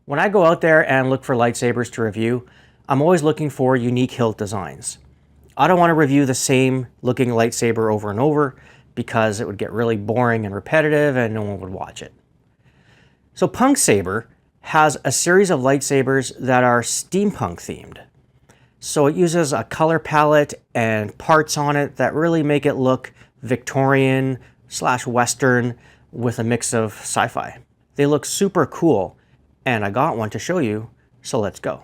When I go out there and look for lightsabers to review, I'm always looking for unique hilt designs. I don't want to review the same looking lightsaber over and over because it would get really boring and repetitive and no one would watch it. So PUNKSABER has a series of lightsabers that are steampunk themed. So it uses a color palette and parts on it that really make it look Victorian / Western with a mix of sci-fi. They look super cool, and I got one to show you, so let's go.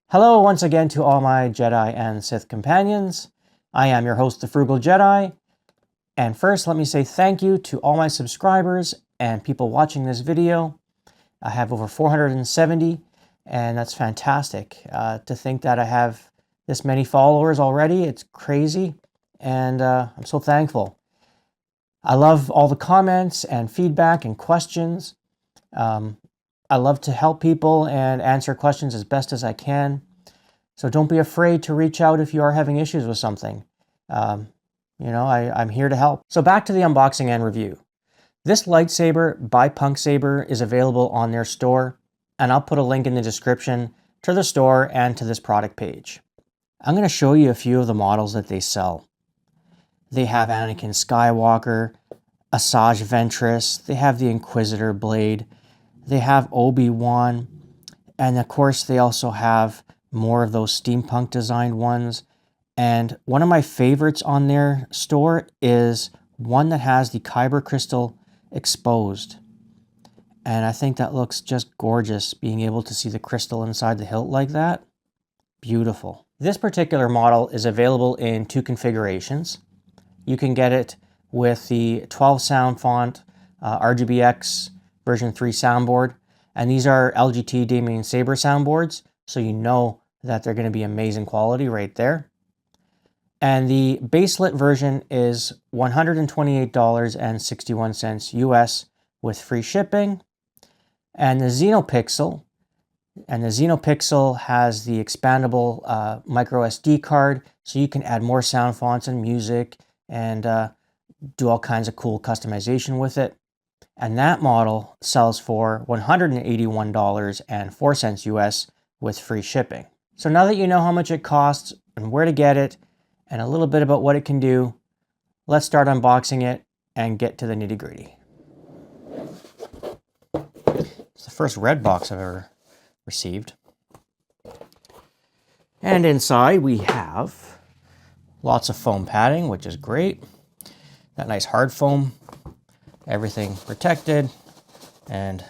Hello once again to all my Jedi and Sith companions. I am your host, the Frugal Jedi. And first, let me say thank you to all my subscribers and people watching this video. I have over 470, and that's fantastic. To think that I have this many followers already, it's crazy, and I'm so thankful. I love all the comments and feedback and questions. I love to help people and answer questions as best as I can. So don't be afraid to reach out if you are having issues with something. I'm here to help. So back to the unboxing and review. This lightsaber by PUNKSABER is available on their store, and I'll put a link in the description to the store and to this product page. I'm going to show you a few of the models that they sell. They have Anakin Skywalker, Asajj Ventress, they have the Inquisitor blade, they have Obi-Wan, and of course they also have more of those steampunk designed ones. And one of my favorites on their store is one that has the Kyber crystal exposed. And I think that looks just gorgeous, being able to see the crystal inside the hilt like that. Beautiful. This particular model is available in 2 configurations. You can get it with the 12 sound font RGBX version 3 soundboard. And these are LGT Damien Saber soundboards, so you know that they're going to be amazing quality right there. And the baselit version is $128.61 US with free shipping. And the Xenopixel has the expandable micro SD card, so you can add more sound fonts and music and do all kinds of cool customization with it. And that model sells for $181.04 US with free shipping. So now that you know how much it costs and where to get it, and a little bit about what it can do, let's start unboxing it and get to the nitty-gritty. It's the first red box I've ever received. And inside we have lots of foam padding, which is great. That nice hard foam, everything protected and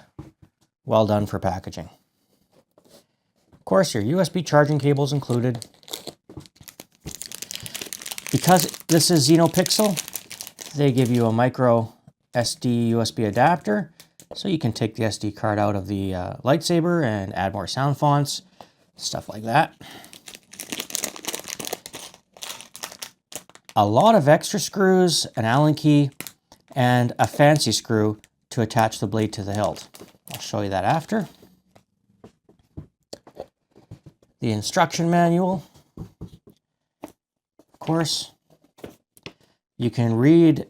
well done for packaging. Of course, your USB charging cable is included. Because this is Xenopixel, they give you a micro SD USB adapter, so you can take the SD card out of the lightsaber and add more sound fonts, stuff like that. A lot of extra screws, an Allen key, and a fancy screw to attach the blade to the hilt. I'll show you that after. The instruction manual. Of course, you can read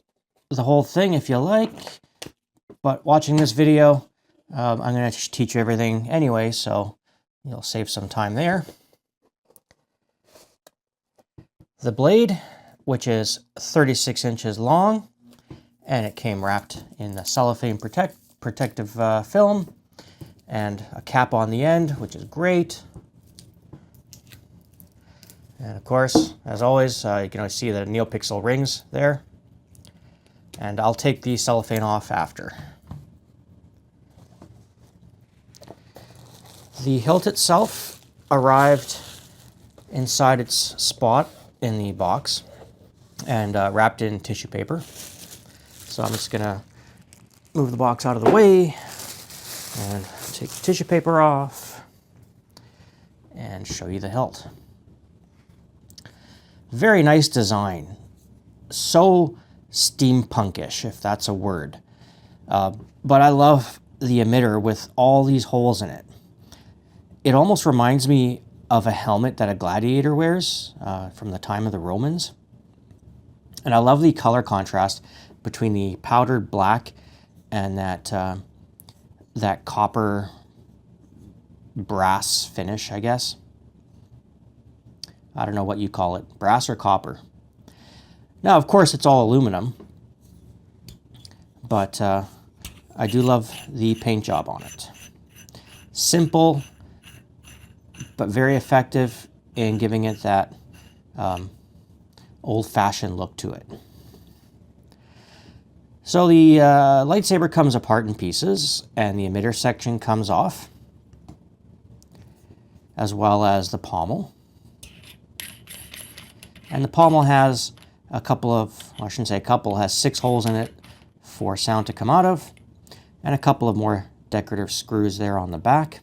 the whole thing if you like, but watching this video, I'm going to teach you everything anyway, so you'll save some time there. The blade, which is 36 inches long, and it came wrapped in the cellophane protective film, and a cap on the end, which is great. And of course, as always, you can always see the NeoPixel rings there. And I'll take the cellophane off after. The hilt itself arrived inside its spot in the box and wrapped in tissue paper. So I'm just gonna move the box out of the way and take the tissue paper off and show you the hilt. Very nice design. So steampunkish, if that's a word. But I love the emitter with all these holes in it. It almost reminds me of a helmet that a gladiator wears from the time of the Romans. And I love the color contrast between the powdered black and that copper brass finish, I guess. I don't know what you call it, brass or copper. Now, of course, it's all aluminum, but I do love the paint job on it. Simple, but very effective in giving it that old-fashioned look to it. So the lightsaber comes apart in pieces, and the emitter section comes off, as well as the pommel. And the pommel has a couple of, well, I shouldn't say a couple, has 6 holes in it for sound to come out of, and a couple of more decorative screws there on the back.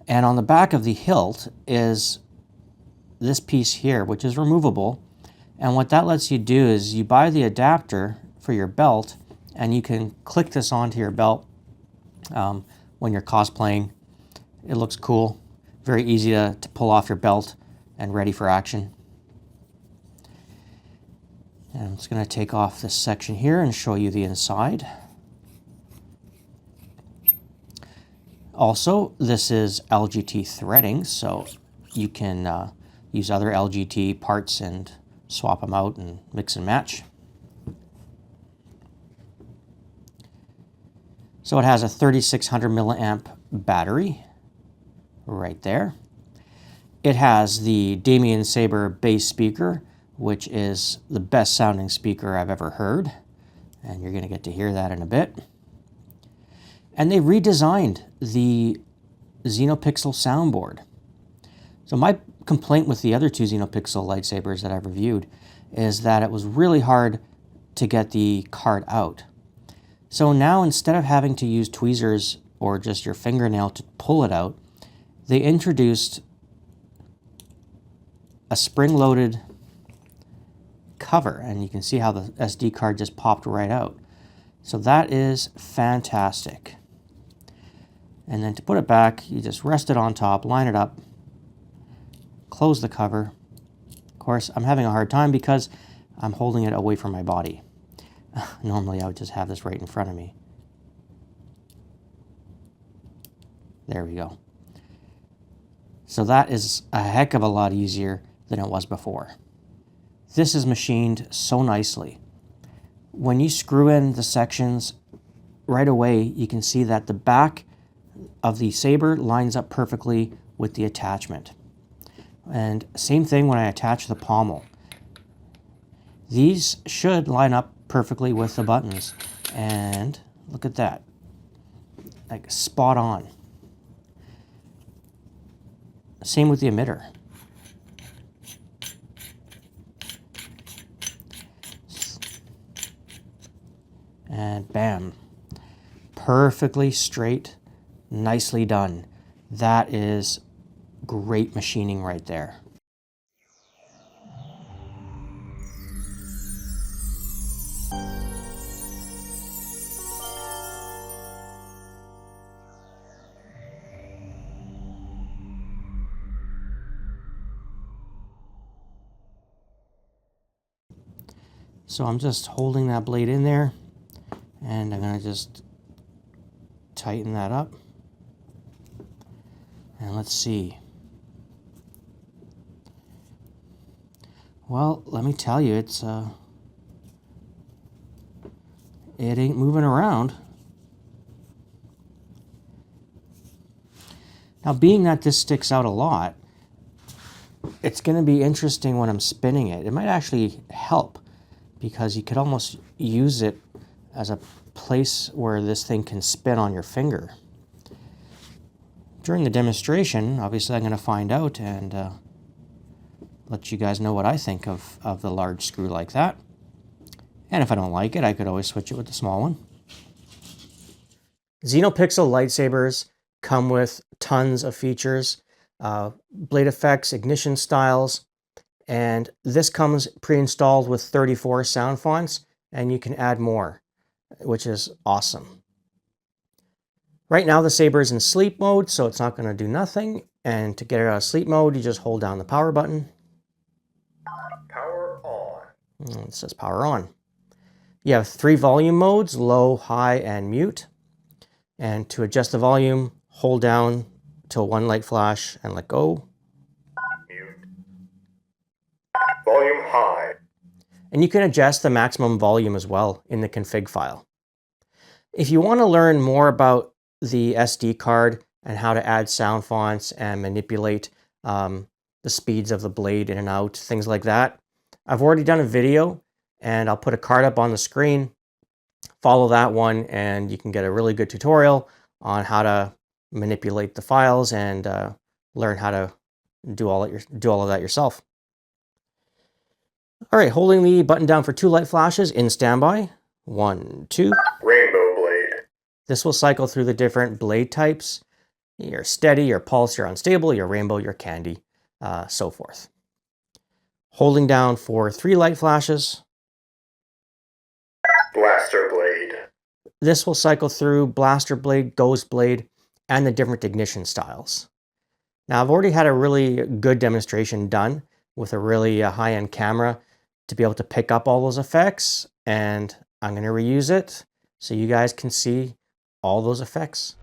And on the back of the hilt is this piece here, which is removable. And what that lets you do is you buy the adapter for your belt, and you can click this onto your belt when you're cosplaying. It looks cool. Very easy to pull off your belt and ready for action. And I'm just going to take off this section here and show you the inside. Also, this is LGT threading, so you can use other LGT parts and swap them out and mix and match. So it has a 3600 milliamp battery right there. It has the Damien Saber bass speaker, which is the best sounding speaker I've ever heard, and you're going to get to hear that in a bit. And they redesigned the Xenopixel soundboard. So my complaint with the other 2 Xenopixel lightsabers that I've reviewed is that it was really hard to get the card out. So now, instead of having to use tweezers or just your fingernail to pull it out, they introduced a spring-loaded cover, and you can see how the SD card just popped right out. So that is fantastic. And then to put it back, you just rest it on top, line it up, close the cover. Of course, I'm having a hard time because I'm holding it away from my body. Normally, I would just have this right in front of me. There we go. So that is a heck of a lot easier than it was before. This is machined so nicely. When you screw in the sections, right away you can see that the back of the saber lines up perfectly with the attachment. And same thing when I attach the pommel. These should line up perfectly with the buttons. And look at that. Like spot on. Same with the emitter. And bam. Perfectly straight, nicely done. That is great machining right there. So I'm just holding that blade in there, and I'm going to just tighten that up. And let's see. Well, let me tell you, it ain't moving around. Now, being that this sticks out a lot, it's going to be interesting when I'm spinning it. It might actually help, because you could almost use it as a place where this thing can spin on your finger. During the demonstration, obviously I'm going to find out and let you guys know what I think of the large screw like that. And if I don't like it, I could always switch it with the small one. Xenopixel lightsabers come with tons of features, blade effects, ignition styles, and this comes pre-installed with 34 sound fonts, and you can add more, which is awesome. Right now the saber is in sleep mode, so it's not going to do nothing. And to get it out of sleep mode, you just hold down the power button. Power on. It says power on. You have 3 volume modes, low, high, and mute. And to adjust the volume, hold down till 1 light flash and let go. Mute. Volume high. And you can adjust the maximum volume as well in the config file. If you want to learn more about the SD card and how to add sound fonts and manipulate the speeds of the blade in and out, things like that, I've already done a video and I'll put a card up on the screen. Follow that one and you can get a really good tutorial on how to manipulate the files and learn how to do all of that yourself. All right, holding the button down for 2 light flashes in standby. 1, 2. Rainbow blade. This will cycle through the different blade types. Your steady, your pulse, your unstable, your rainbow, your candy, so forth. Holding down for 3 light flashes. Blaster blade. This will cycle through blaster blade, ghost blade, and the different ignition styles. Now I've already had a really good demonstration done with a really high-end camera to be able to pick up all those effects, and I'm going to reuse it so you guys can see all those effects.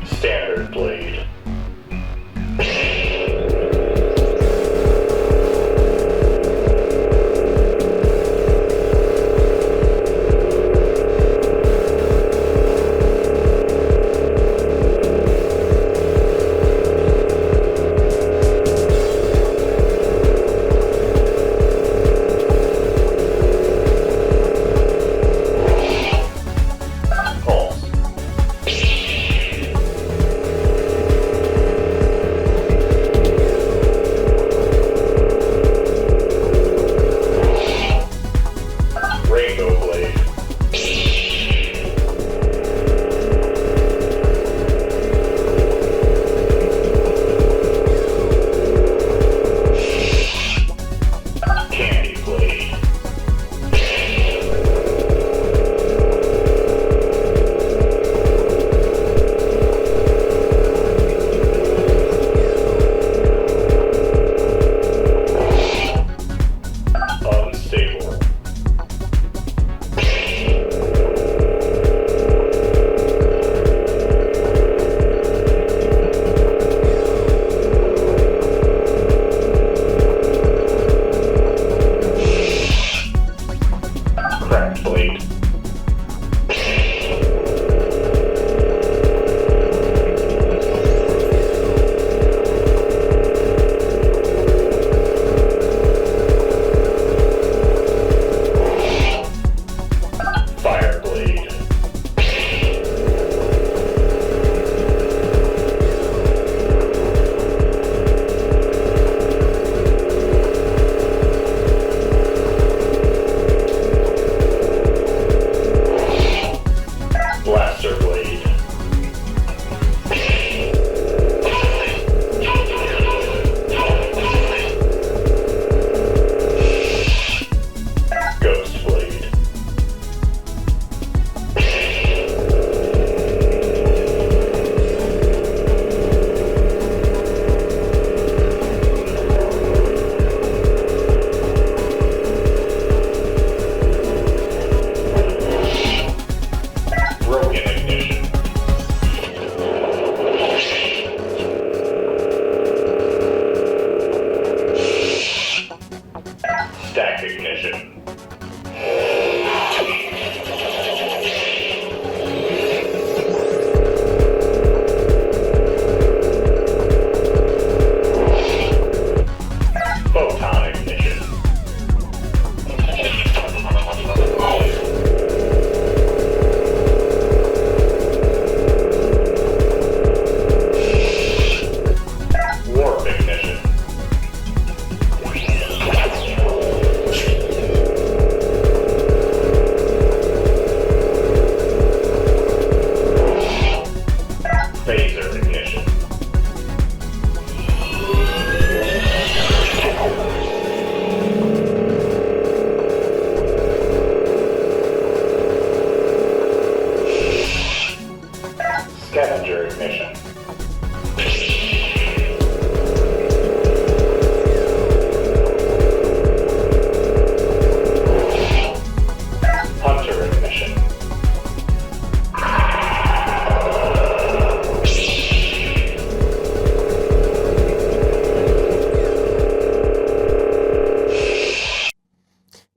Standard blade.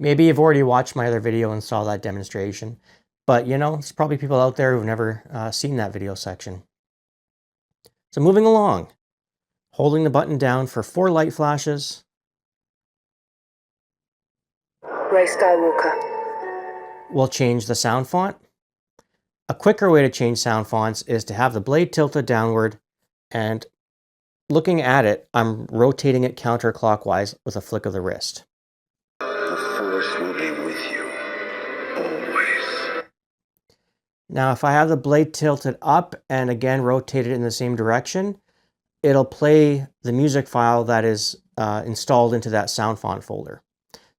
Maybe you've already watched my other video and saw that demonstration, but you know, there's probably people out there who've never seen that video section. So moving along, holding the button down for 4 light flashes. Rey Skywalker. We'll change the sound font. A quicker way to change sound fonts is to have the blade tilted downward, and looking at it, I'm rotating it counterclockwise with a flick of the wrist. The Force will be with you, always. Now, if I have the blade tilted up and again rotated in the same direction, it'll play the music file that is installed into that sound font folder.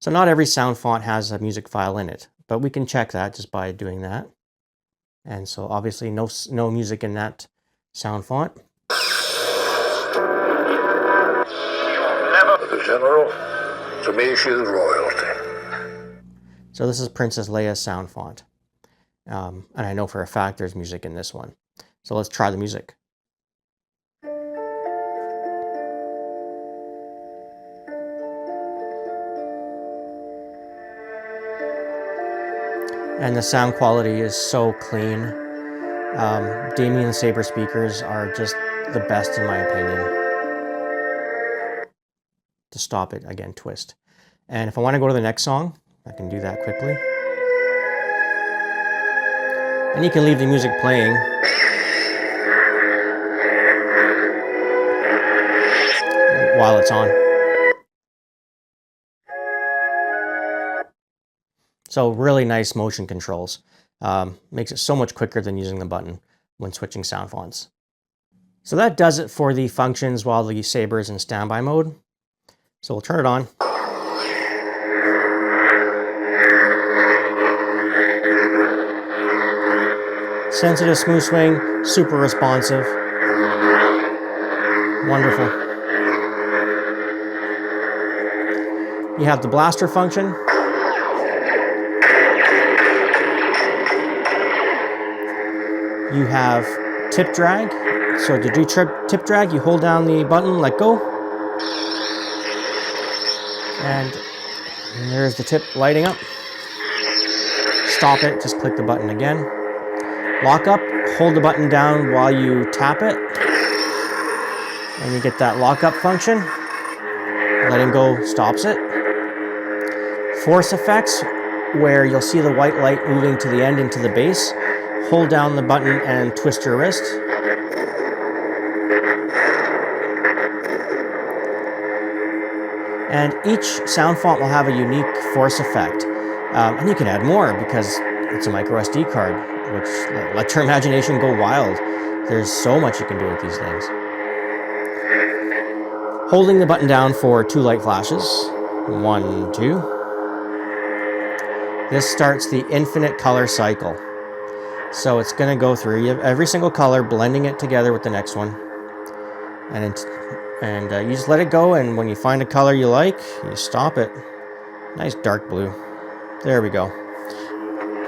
So not every sound font has a music file in it, but we can check that just by doing that. And so obviously no music in that sound font. The General, to me she is royalty. So this is Princess Leia's sound font. And I know for a fact there's music in this one. So let's try the music. And the sound quality is so clean. Damien Saber speakers are just the best in my opinion. To stop it, again, twist. And if I want to go to the next song, I can do that quickly. And you can leave the music playing. While it's on. So really nice motion controls. Makes it so much quicker than using the button when switching sound fonts. So that does it for the functions while the saber is in standby mode. So we'll turn it on. Sensitive smooth swing, super responsive. Wonderful. You have the blaster function. You have tip drag. So to do tip drag, you hold down the button, let go. And there's the tip lighting up. Stop it, just click the button again. Lock up, hold the button down while you tap it. And you get that lock up function. Letting go stops it. Force effects, where you'll see the white light moving to the end into the base. Hold down the button and twist your wrist. And each sound font will have a unique force effect. And you can add more because it's a micro SD card, which let your imagination go wild. There's so much you can do with these things. Holding the button down for 2 light flashes. 1, 2. This starts the infinite color cycle. So it's going to go through. You have every single color, blending it together with the next one. And you just let it go, and when you find a color you like, you stop it. Nice dark blue. There we go.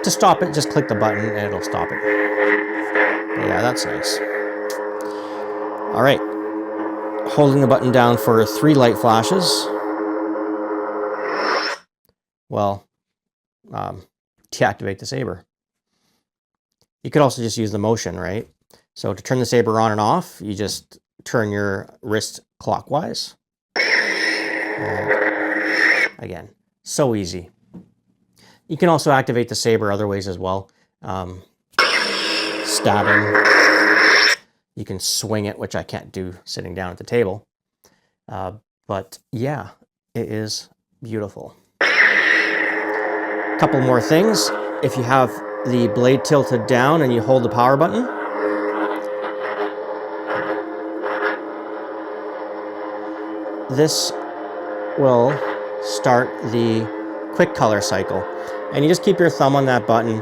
To stop it, just click the button and it'll stop it. Yeah, that's nice. All right. Holding the button down for 3 light flashes. Well, deactivate the saber. You could also just use the motion, right? So to turn the saber on and off, you just turn your wrist clockwise. And again, so easy. You can also activate the saber other ways as well. Stabbing. You can swing it, which I can't do sitting down at the table. But yeah, it is beautiful. A couple more things. If you have the blade tilted down and you hold the power button, this will start the quick color cycle. And you just keep your thumb on that button,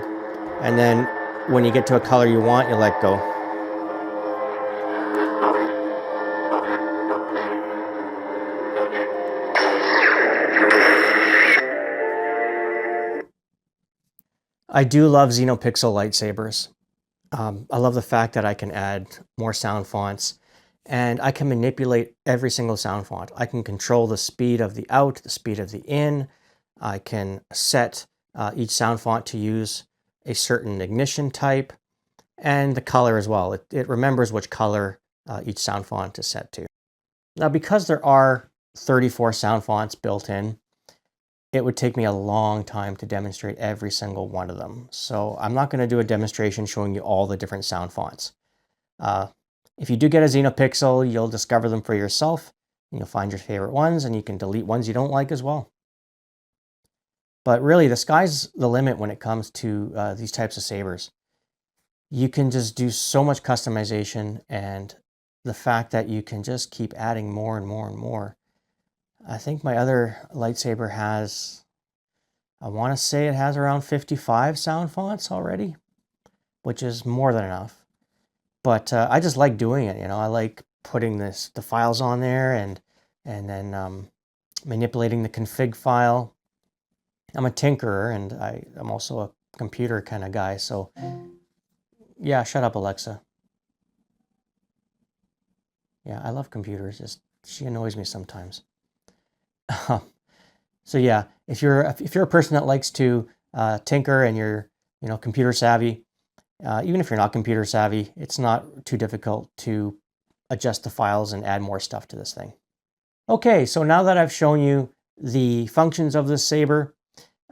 and then when you get to a color you want, you let go. I do love Xenopixel lightsabers. I love the fact that I can add more sound fonts, and I can manipulate every single sound font. I can control the speed of the out, the speed of the in. I can set each sound font to use a certain ignition type and the color as well. It remembers which color each sound font is set to. Now, because there are 34 sound fonts built in, it would take me a long time to demonstrate every single one of them. So I'm not going to do a demonstration showing you all the different sound fonts. If you do get a Xenopixel, you'll discover them for yourself. You'll find your favorite ones, and you can delete ones you don't like as well. But really, the sky's the limit when it comes to these types of sabers. You can just do so much customization, and the fact that you can just keep adding more and more and more. I think my other lightsaber has, I want to say it has around 55 sound fonts already, which is more than enough. But I just like doing it, you know. I like putting the files on there and then manipulating the config file. I'm a tinkerer, and I'm also a computer kind of guy, so yeah, shut up, Alexa. Yeah, I love computers, just she annoys me sometimes. So yeah, if you're a person that likes to tinker and you're computer savvy, even if you're not computer savvy, it's not too difficult to adjust the files and add more stuff to this thing. Okay, so now that I've shown you the functions of this saber,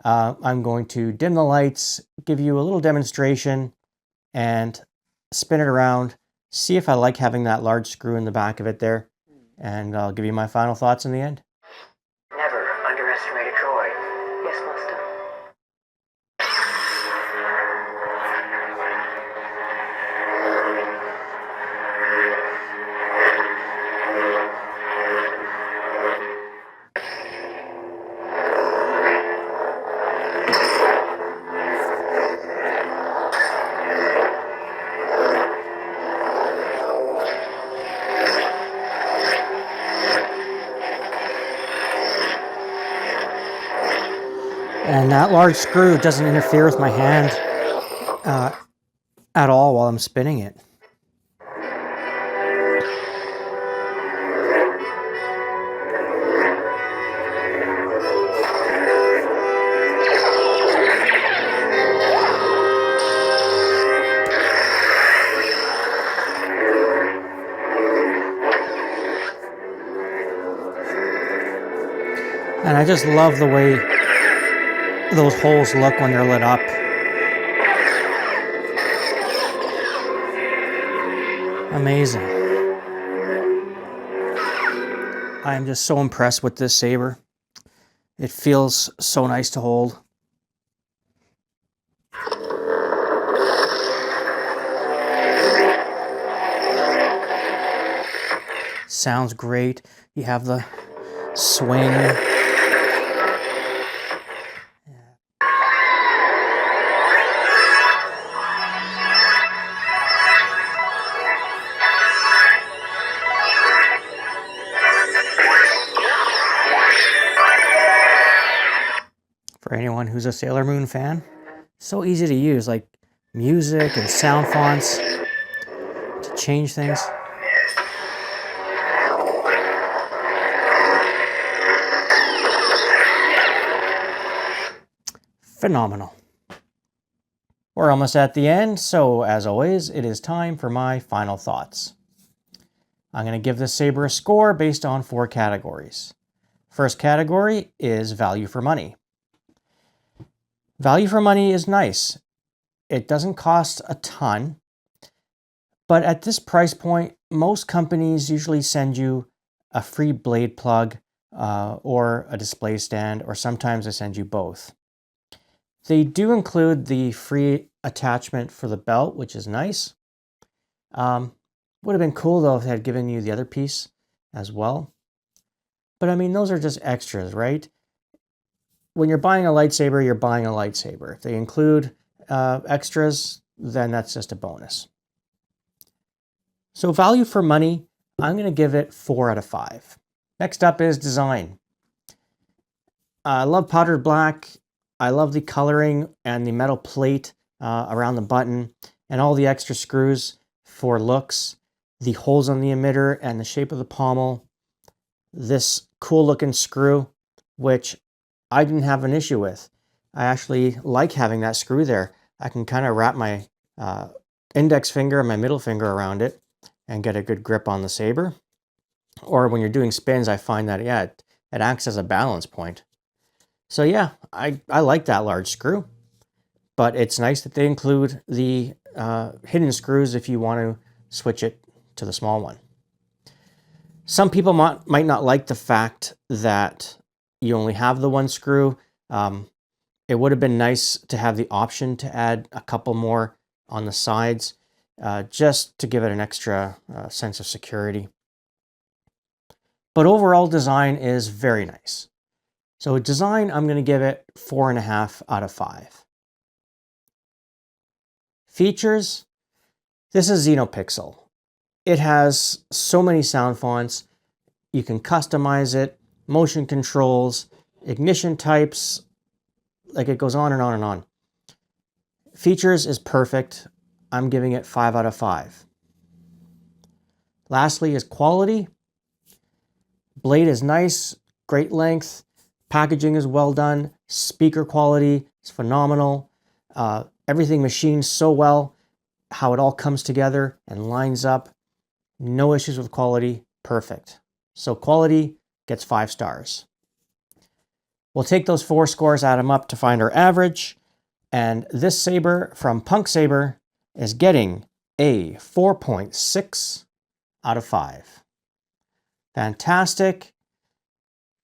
I'm going to dim the lights, give you a little demonstration, and spin it around, see if I like having that large screw in the back of it there, and I'll give you my final thoughts in the end. Never underestimate a droid. Yes, Master. And that large screw doesn't interfere with my hand at all while I'm spinning it. And I just love the way those holes look when they're lit up. Amazing. I am just so impressed with this saber. It feels so nice to hold. Sounds great. You have the swing. For anyone who's a Sailor Moon fan, so easy to use, like music and sound fonts to change things. Phenomenal. We're almost at the end, so as always, it is time for my final thoughts. I'm going to give this saber a score based on 4 categories. First category is value for money. Value for money is nice. It doesn't cost a ton, but at this price point, most companies usually send you a free blade plug or a display stand, or sometimes they send you both. They do include the free attachment for the belt, which is nice. Would have been cool though if they had given you the other piece as well. But I mean, those are just extras, right? When you're buying a lightsaber, you're buying a lightsaber. If they include extras, then that's just a bonus. So value for money, I'm going to give it 4 out of 5. Next up is design. I love powdered black. I love the coloring and the metal plate around the button and all the extra screws for looks, the holes on the emitter and the shape of the pommel, this cool looking screw, which I didn't have an issue with. I actually like having that screw there. I can kind of wrap my index finger and my middle finger around it and get a good grip on the saber. Or when you're doing spins, I find that, yeah, it acts as a balance point. So yeah, I like that large screw. But it's nice that they include the hidden screws if you want to switch it to the small one. Some people might not like the fact that you only have the one screw. It would have been nice to have the option to add a couple more on the sides, just to give it an extra sense of security. But overall design is very nice. So design, I'm going to give it 4.5 out of 5. Features, this is Xenopixel. It has so many sound fonts. You can customize it, motion controls, ignition types, like it goes on and on and on. Features is perfect. I'm giving it 5 out of 5. Lastly is quality. Blade is nice, great length, packaging is well done, speaker quality is phenomenal. Everything machined so well, how it all comes together and lines up. No issues with quality, perfect. So quality gets 5 stars. We'll take those 4 scores, add them up to find our average. And this saber from PUNKSABER is getting a 4.6 out of 5. Fantastic.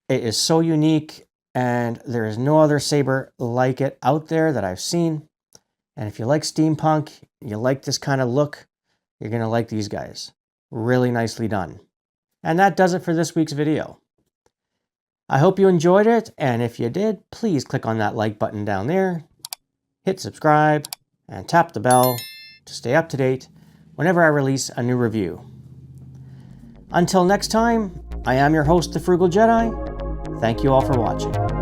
It is so unique, and there is no other saber like it out there that I've seen. And if you like steampunk, you like this kind of look, you're going to like these guys. Really nicely done. And that does it for this week's video. I hope you enjoyed it, and if you did, please click on that like button down there, hit subscribe, and tap the bell to stay up to date whenever I release a new review. Until next time, I am your host, The Frugal Jedi. Thank you all for watching.